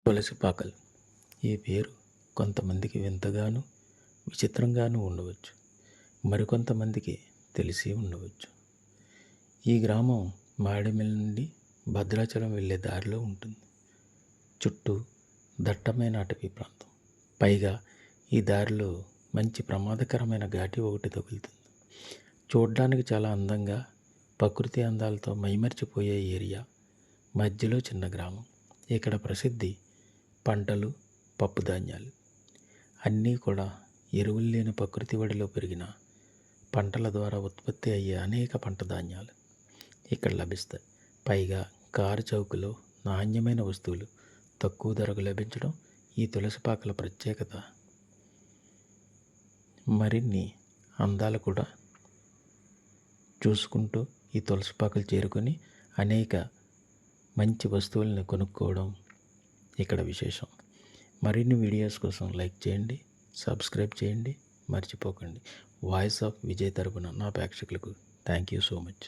తులసిపాకలు. ఈ పేరు కొంతమందికి వింతగాను విచిత్రంగాను ఉండవచ్చు. మరికొంతమందికి తెలిసి ఉండవచ్చు. ఈ గ్రామం మారేడుమిల్లి నుండి భద్రాచలం వెళ్ళే దారిలో ఉంటుంది. చుట్టూ దట్టమైన అటవీ ప్రాంతం. పైగా ఈ దారిలో మంచి ప్రమాదకరమైన ఘాటి ఒకటి తగులుతుంది. చూడ్డానికి చాలా అందంగా ప్రకృతి అందాలతో మైమరిచిపోయే ఏరియా. మధ్యలో చిన్న గ్రామం. ఇక్కడ ప్రసిద్ధి పంటలు, పప్పుధాన్యాలు. అన్నీ కూడా ఎరువులు లేని ప్రకృతి ఒడిలో పెరిగిన పంటల ద్వారా ఉత్పత్తి అయ్యే అనేక పంట ధాన్యాలు ఇక్కడ లభిస్తాయి. పైగా కారు చౌకలో నాణ్యమైన వస్తువులు తక్కువ ధరకు లభించడం ఈ తులసిపాకల ప్రత్యేకత. మరిన్ని అందాలు కూడా చూసుకుంటూ ఈ తులసిపాకలు చేరుకొని అనేక మంచి వస్తువులను కొనుక్కోవడం ఇక్కడ విశేషం. మరిన్ని వీడియోస్ కోసం లైక్ చేయండి, సబ్స్క్రైబ్ చేయండి, మర్చిపోకండి. వాయిస్ ఆఫ్ విజయ్ తరపున నా ప్రేక్షకులకు థ్యాంక్ యూ సో మచ్.